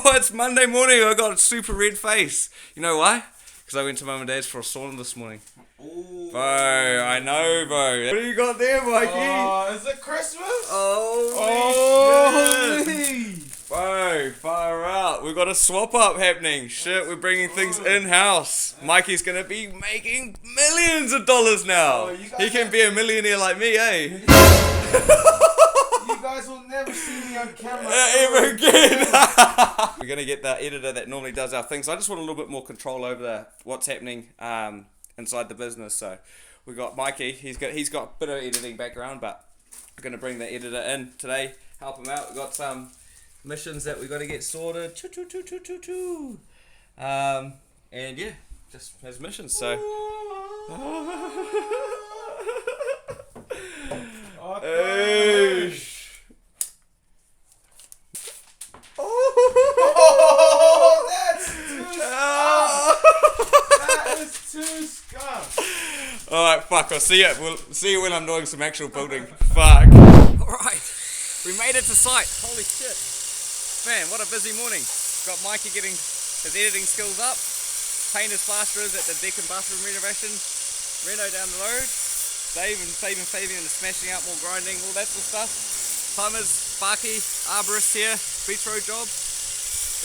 It's Monday morning. I got a super red face. You know why? Because I went to Mum and Dad's for a sauna this morning. Ooh. Bro, I know, bro. What do you got there, Mikey? Oh, is it Christmas? Oh, bro, far out. We've got a swap up happening. Shit, we're bringing things in-house. Mikey's going to be making millions of dollars now. He can be a millionaire like me, eh? You guys will never see me on camera ever again. We're going to get the editor that normally does our things. So I just want a little bit more control over what's happening inside the business. So we got Mikey. He's got a bit of editing background, but we're going to bring the editor in today, help him out. We've got some missions that we've got to get sorted. And yeah, just his missions. So. Oh, that's too That is too scum. Alright, fuck, I'll see you. We'll see you when I'm doing some actual building. Fuck. Alright, we made it to site. Holy shit. Man, what a busy morning. Got Mikey getting his editing skills up. Painters, plasterers at the deck and bathroom renovation. Reno down the road. Dave and Fabian are smashing out more grinding, all that sort of stuff. Plumbers, Sparky, arborists here, beach road job.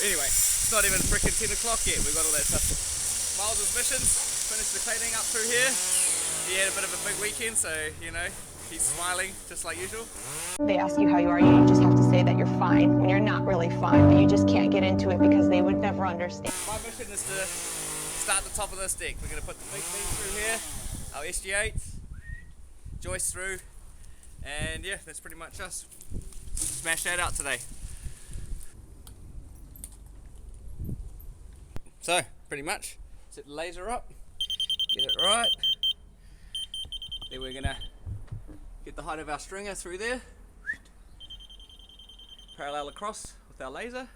Anyway, it's not even freaking 10 o'clock yet, we've got all that stuff. Miles' missions, finished the cleaning up through here. He had a bit of a big weekend, so, you know, he's smiling just like usual. They ask you how you are, you just have to say that you're fine when you're not really fine, but you just can't get into it because they would never understand. My mission is to start the top of this deck. We're going to put the big beam through here, our SG8, joist through, and yeah, that's pretty much us. Smash that out today. So, pretty much, set the laser up, get it right. Then we're gonna get the height of our stringer through there, parallel across with our laser,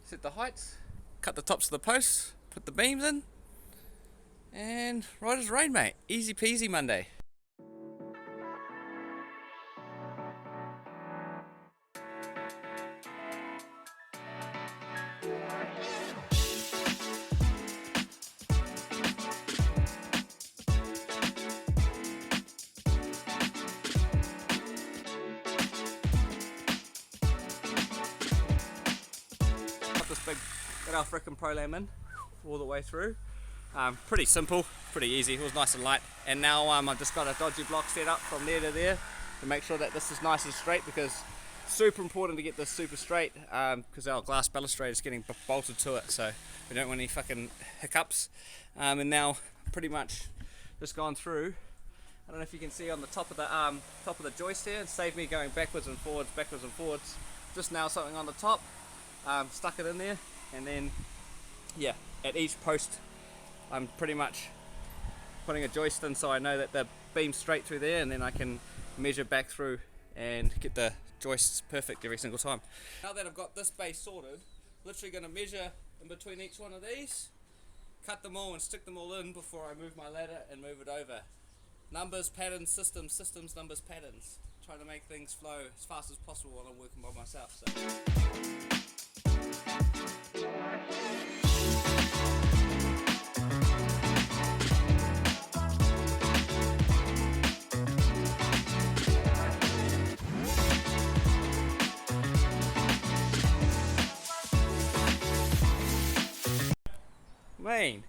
set the heights, cut the tops of the posts, put the beams in, and right as rain, mate. Easy peasy Monday. Got our frickin' Pro-Lam in all the way through. Pretty simple, pretty easy. It was nice and light. And now I've just got a dodgy block set up from there to there to make sure that this is nice and straight, because it's super important to get this super straight because our glass balustrade is getting bolted to it, so we don't want any fucking hiccups. And now pretty much just gone through. I don't know if you can see on the top of the joist here, it saved me going backwards and forwards. Just now something on the top, stuck it in there. And then, yeah, at each post, I'm pretty much putting a joist in so I know that the beam's straight through there, and then I can measure back through and get the joists perfect every single time. Now that I've got this base sorted, literally going to measure in between each one of these, cut them all and stick them all in before I move my ladder and move it over. Numbers, patterns, systems, numbers, patterns. Trying to make things flow as fast as possible while I'm working by myself. So. Man,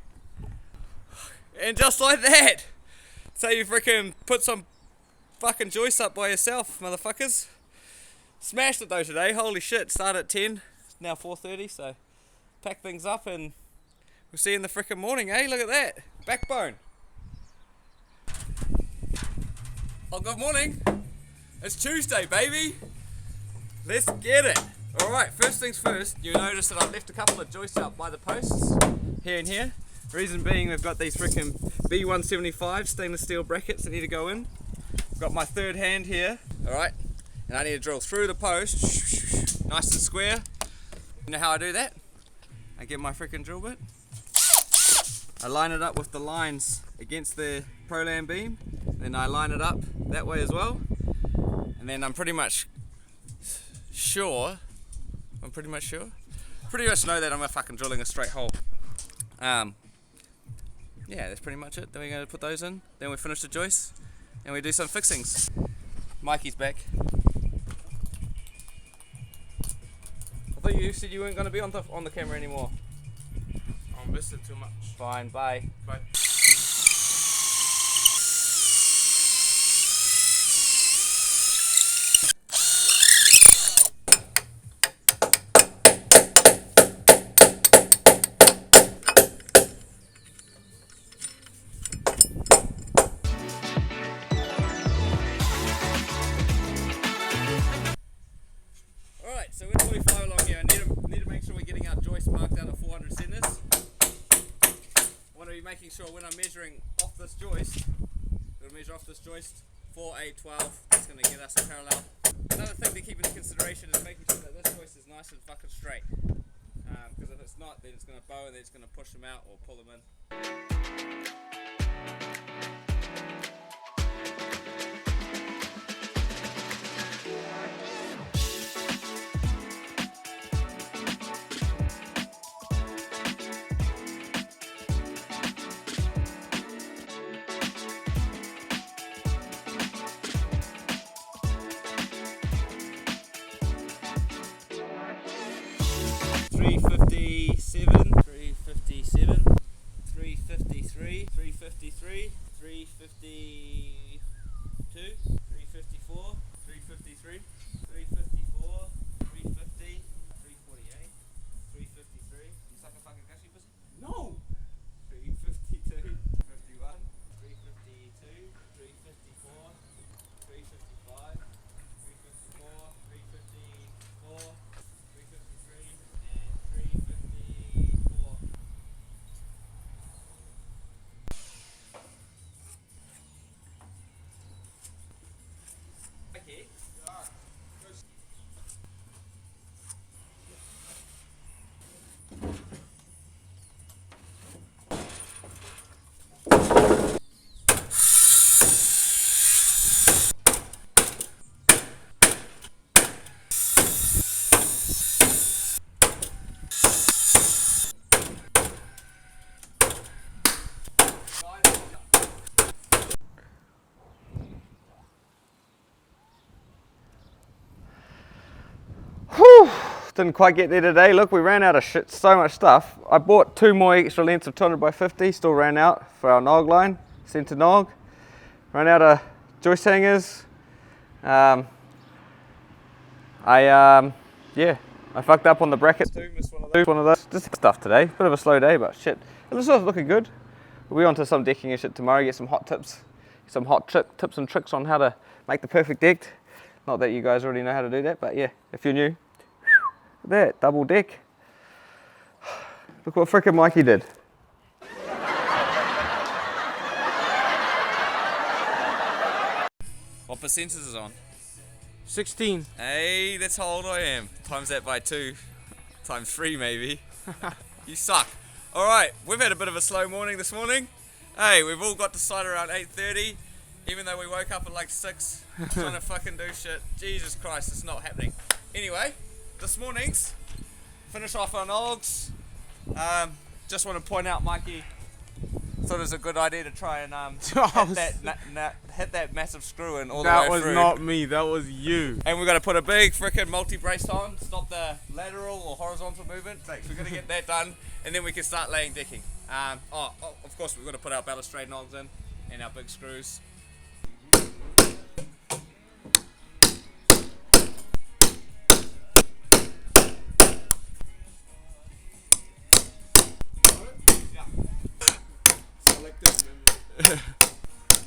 and just like that, so you freaking put some fucking joists up by yourself, motherfuckers. Smashed it though today, holy shit. Started at 10, it's now 4:30, so pack things up and we'll see you in the freaking morning, eh? Look at that, backbone. Oh, good morning. It's Tuesday, baby. Let's get it. Alright, first things first, you'll notice that I've left a couple of joists out by the posts, here and here. Reason being, we've got these freaking B175 stainless steel brackets that need to go in. Got my third hand here, alright, and I need to drill through the post, nice and square. You know how I do that? I get my freaking drill bit, I line it up with the lines against the Pro-Lam beam, then I line it up that way as well, and then I'm pretty much sure pretty much know that I'm fucking drilling a straight hole. Yeah, that's pretty much it. Then we're going to put those in. Then we finish the joist and we do some fixings. Mikey's back. I thought you said you weren't going to be on the camera anymore. I'm missing too much. Fine, bye. Bye. Alright, so we're 45 along here. I need to make sure we're getting our joist marked out at 400 centimeters. I want to be making sure when I'm measuring off this joist, we're going to measure off this joist 4, 8, 12. That's going to get us a parallel. Another thing to keep into consideration is making sure that this joist is nice and fucking straight. Because if it's not, then it's going to bow and then it's going to push them out or pull them in. Didn't quite get there today. Look, we ran out of shit, so much stuff. I bought 2 more extra lengths of 200 by 50, still ran out for our nog line, centre nog. Ran out of joist hangers. Yeah, I fucked up on the brackets too, missed one of those. Just stuff today, bit of a slow day, but shit. It looks looking good. We'll be on to some decking and shit tomorrow, get some hot tips, tips and tricks on how to make the perfect deck. Not that you guys already know how to do that, but yeah, if you're new, there, double deck. Look what frickin' Mikey did. What percentage is it on? 16. Hey, that's how old I am. Times that by 2. Times 3 maybe. You suck. Alright, we've had a bit of a slow morning this morning. Hey, we've all got to site around 8:30. Even though we woke up at like 6. Trying to fucking do shit. Jesus Christ, it's not happening. Anyway, this morning's finish off our nogs. Just want to point out, Mikey thought it was a good idea to try and hit that massive screw in all the way through. That was not me, that was you. And we're going to put a big frickin' multi-brace on, stop the lateral or horizontal movement. So we're going to get that done, and then we can start laying decking. Of course, we've got to put our balustrade nogs in and our big screws.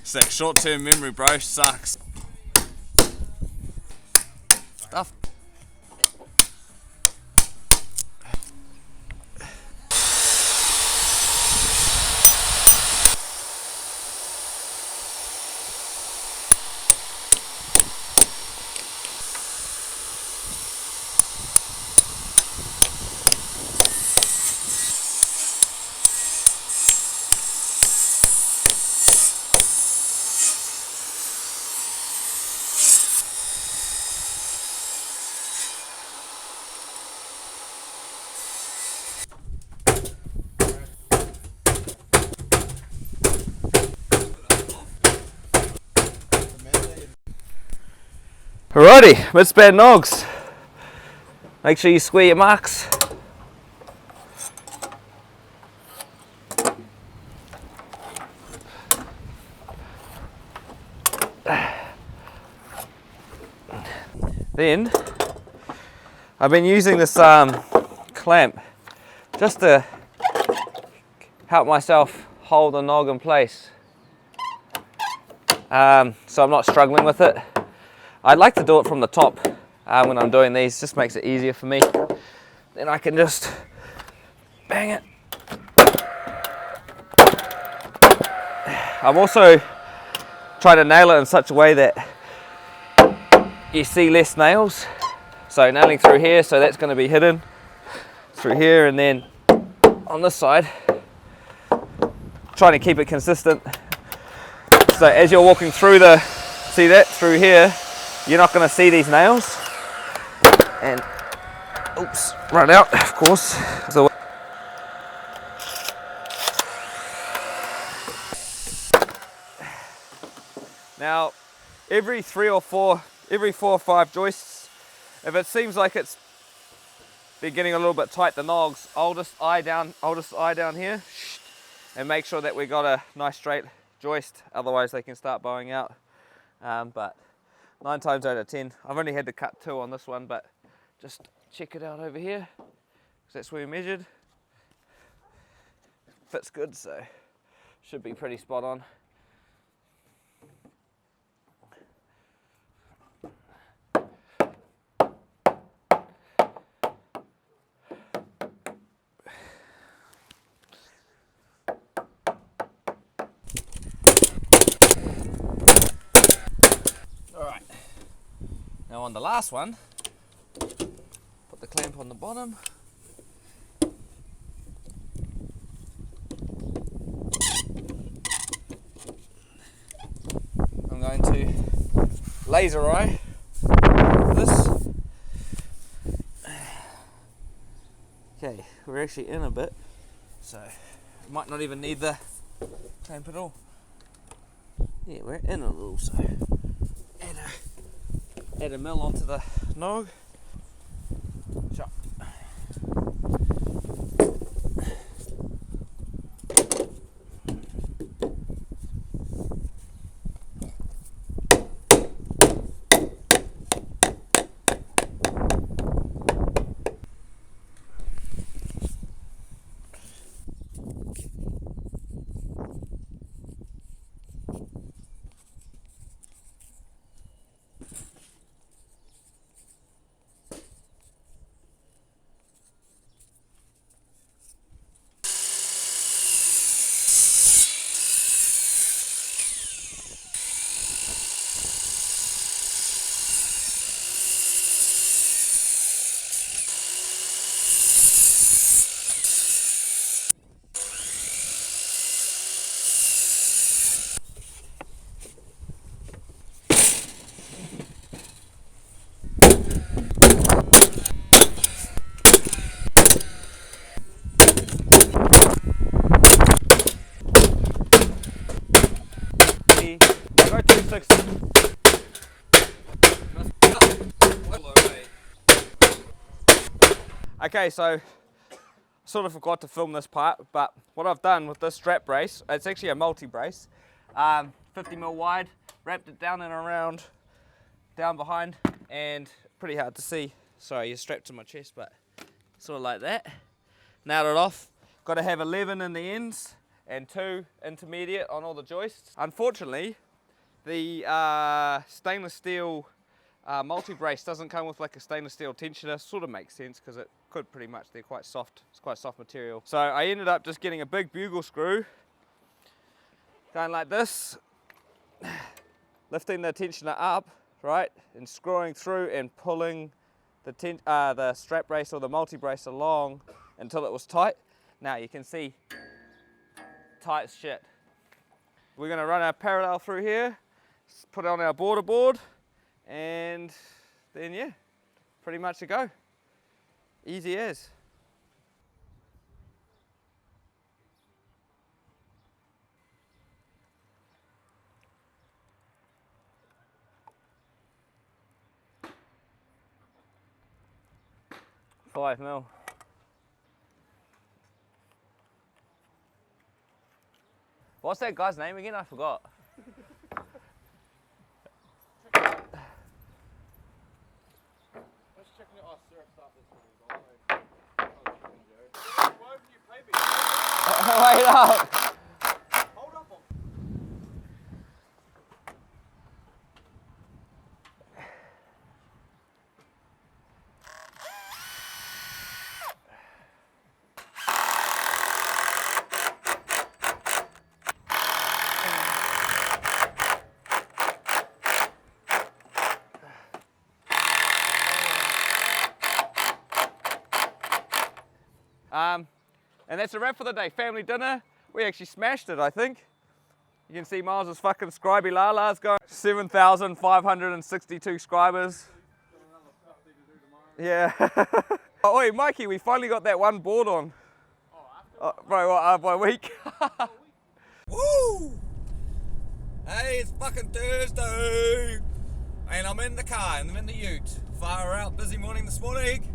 It's that short-term memory, bro. Sucks. Stuff. Alrighty, midspan nogs. Make sure you square your marks. Then I've been using this clamp just to help myself hold the nog in place, so I'm not struggling with it. I'd like to do it from the top when I'm doing these, just makes it easier for me. Then I can just bang it. I'm also trying to nail it in such a way that you see less nails. So nailing through here, so that's going to be hidden through here, and then on this side, trying to keep it consistent. So as you're walking through see that through here, you're not going to see these nails. And oops, run out, of course. So now, every 4 or 5 joists, if it seems like it's been getting a little bit tight, the nogs, I'll just eye down here and make sure that we got a nice straight joist. Otherwise, they can start bowing out. But 9 times out of 10, I've only had to cut 2 on this one, but just check it out over here, because that's where we measured. Fits good, so should be pretty spot on. Alright, now on the last one, put the clamp on the bottom. I'm going to laser eye this. Okay, we're actually in a bit, so might not even need the clamp at all. Yeah, we're in a little, so add a mill onto the nog. Chop. Go 260. Okay, so sort of forgot to film this part, but what I've done with this strap brace, it's actually a multi-brace, 50mm wide, wrapped it down and around, down behind, and pretty hard to see. Sorry, you're strapped to my chest, but sort of like that. Nailed it off. Got to have 11 in the ends and 2 intermediate on all the joists. Unfortunately, the stainless steel multi-brace doesn't come with like a stainless steel tensioner. Sort of makes sense because it could pretty much, they're quite soft. It's quite soft material. So I ended up just getting a big bugle screw, going like this, lifting the tensioner up, right, and screwing through and pulling the strap brace or the multi-brace along until it was tight. Now you can see, tight as shit. We're going to run our parallel through here, put it on our border board, and then yeah, pretty much a go. Easy as. 5 mil. What's that guy's name again? I forgot. Let's check it. Oh, syrup start this one. Why haven't you paid me? Wait up! Hold up on. And that's a wrap for the day. Family dinner. We actually smashed it, I think. You can see Miles's fucking scriby lala's going. 7,562 scribers. Yeah. Oh, oi, Mikey, we finally got that one board on. Bro, what, by a week? Woo! Hey, it's fucking Thursday. And I'm in the car, and I'm in the ute. Far out, busy morning this morning.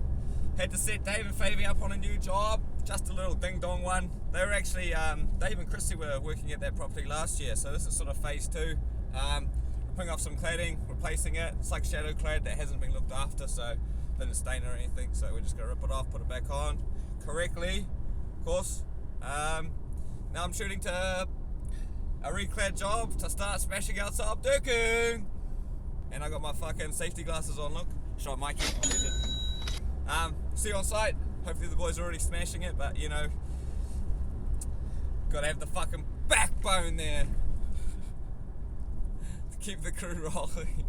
Had to set Dave and Favy up on a new job, just a little ding-dong one. They were actually, Dave and Christy were working at that property last year, so this is sort of phase 2. Putting off some cladding, replacing it. It's like shadow clad that hasn't been looked after, so didn't stain or anything, so we're just gonna rip it off, put it back on correctly, of course. Now I'm shooting to a reclad job to start smashing out some decking. And I got my fucking safety glasses on, look. Shot Mikey. See you on site. Hopefully the boys are already smashing it, but you know, gotta have the fucking backbone there to keep the crew rolling.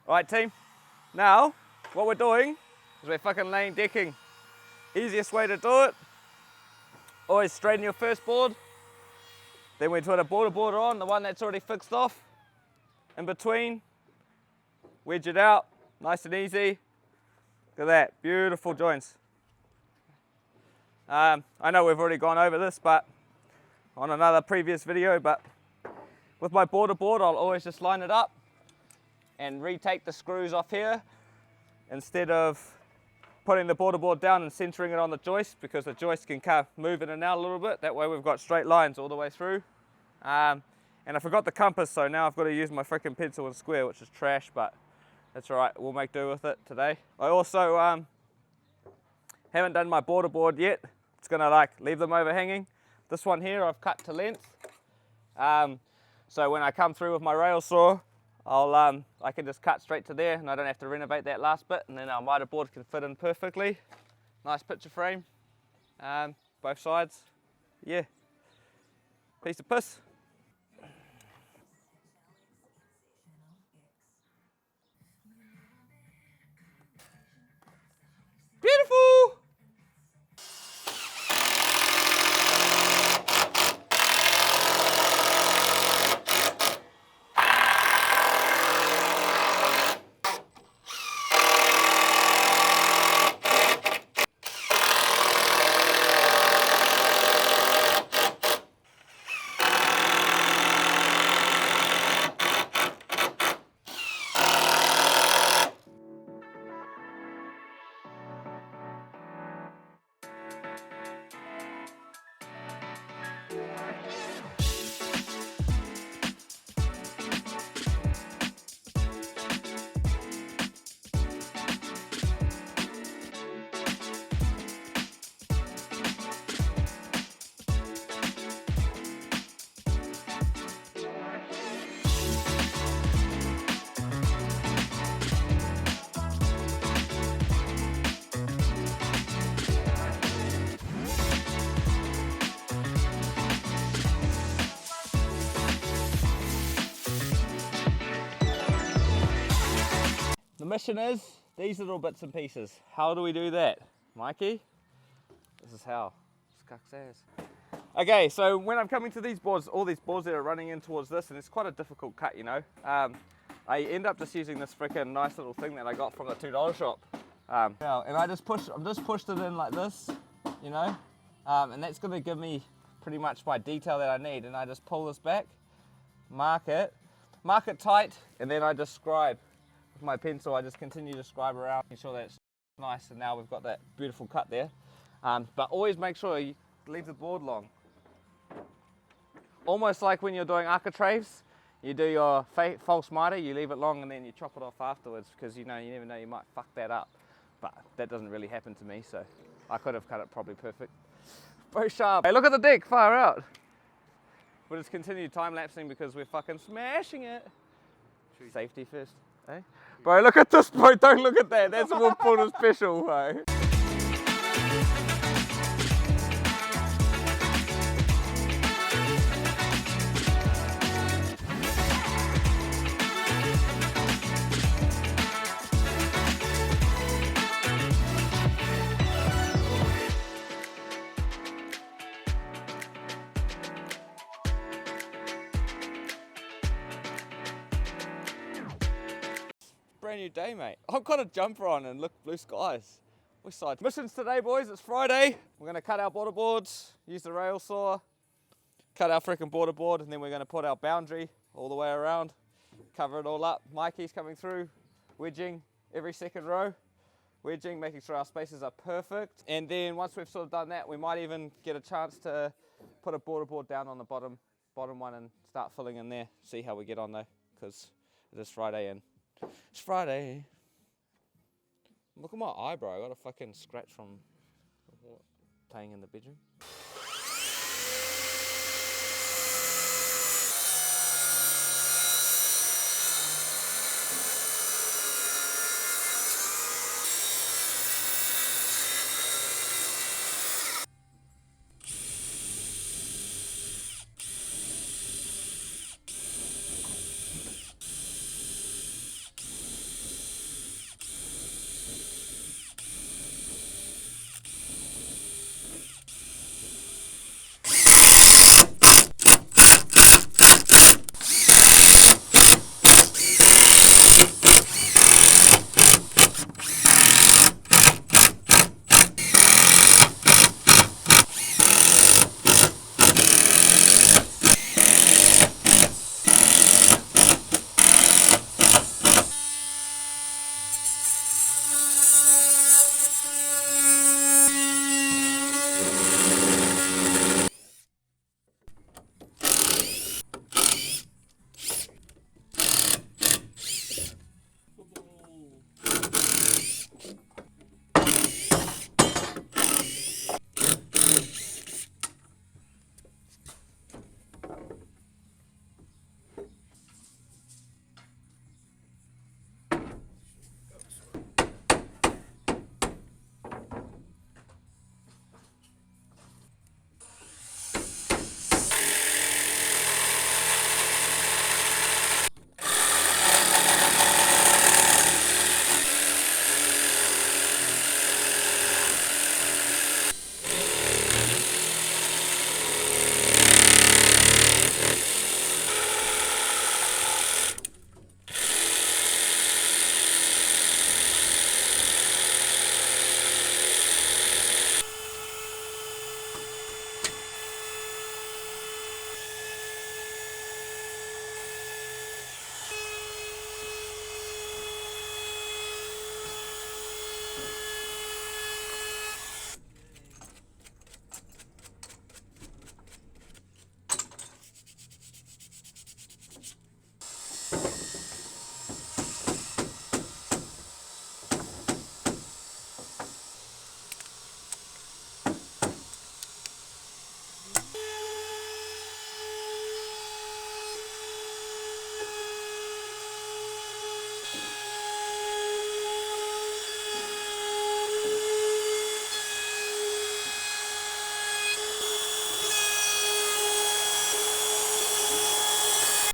Right team, now what we're doing is we're fucking laying decking. Easiest way to do it, always straighten your first board, then we put a border board on, the one that's already fixed off. In between, wedge it out, nice and easy. Look at that, beautiful joints. I know we've already gone over this, but on another previous video, but with my border board, I'll always just line it up and retake the screws off here instead of putting the border board down and centering it on the joist, because the joist can kind of move in and out a little bit. That way we've got straight lines all the way through. And I forgot the compass, so now I've got to use my freaking pencil and square, which is trash, but that's all right. We'll make do with it today. I also haven't done my border board yet. It's gonna like leave them overhanging. This one here I've cut to length. So when I come through with my rail saw, I can just cut straight to there and I don't have to renovate that last bit, and then our miter board can fit in perfectly. Nice picture frame, both sides. Yeah, piece of piss. Beautiful! mission is these little bits and pieces. How do we do that, Mikey? This is how. Okay, so when I'm coming to these boards, all these boards that are running in towards this, and it's quite a difficult cut, you know. I end up just using this freaking nice little thing that I got from the $2 shop. And I just pushed it in like this, you know, and that's going to give me pretty much my detail that I need. And I just pull this back, mark it tight, and then I just scribe with my pencil. I just continue to scribe around, make sure that's nice, and now we've got that beautiful cut there. But always make sure you leave the board long. Almost like when you're doing architraves, you do your false miter, you leave it long and then you chop it off afterwards, because you never know, you might fuck that up. But that doesn't really happen to me, so I could have cut it probably perfect. Very sharp. Hey, look at the deck, far out. We'll just continue time-lapsing because we're fucking smashing it. Safety first, eh? Bro, look at this, bro, don't look at that. That's a Wolf Porter special, bro. Brand new day, mate. I've got a jumper on and look, blue skies. West side. Missions today, boys. It's Friday. We're going to cut our border boards, use the rail saw, cut our freaking border board, and then we're going to put our boundary all the way around, cover it all up. Mikey's coming through, wedging every second row, wedging, making sure our spaces are perfect. And then once we've sort of done that, we might even get a chance to put a border board down on the bottom one and start filling in there. See how we get on though, because it is Friday and it's Friday. Look at my eyebrow. I got a fucking scratch from playing in the bedroom.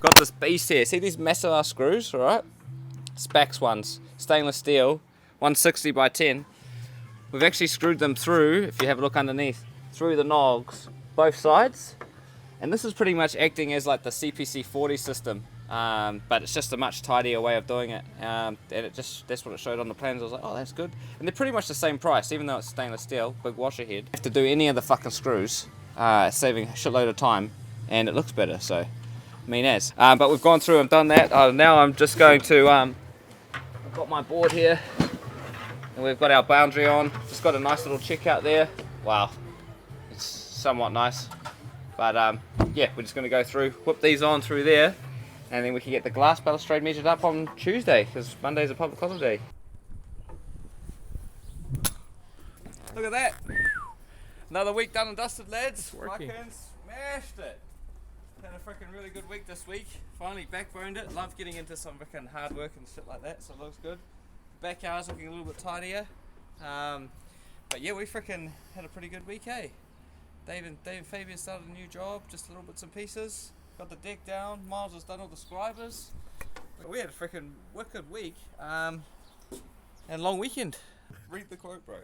Got this base here. See these massive ass screws, alright? Spax ones, stainless steel, 160 by 10. We've actually screwed them through, if you have a look underneath, through the nogs, both sides. And this is pretty much acting as like the CPC 40 system, but it's just a much tidier way of doing it. And that's what it showed on the plans. I was like, oh, that's good. And they're pretty much the same price, even though it's stainless steel, big washer head. You have to do any of the fucking screws, saving a shitload of time, and it looks better, so mean as. But we've gone through and done that. Now I'm just going to, I've got my board here, and we've got our boundary on. Just got a nice little check out there. Wow, it's somewhat nice. But yeah, we're just going to go through, whip these on through there, and then we can get the glass balustrade measured up on Tuesday, because Monday's a public holiday. Look at that! Another week done and dusted, lads. Working. Fucking smashed it. Had a freaking really good week this week. Finally backboned it. Love getting into some freaking hard work and shit like that, so it looks good. Backyard's looking a little bit tidier. But yeah, we freaking had a pretty good week, eh? Dave and Fabian started a new job, just little bits and pieces. Got the deck down. Miles has done all the scribers. We had a freaking wicked week, and long weekend. Read the quote, bro.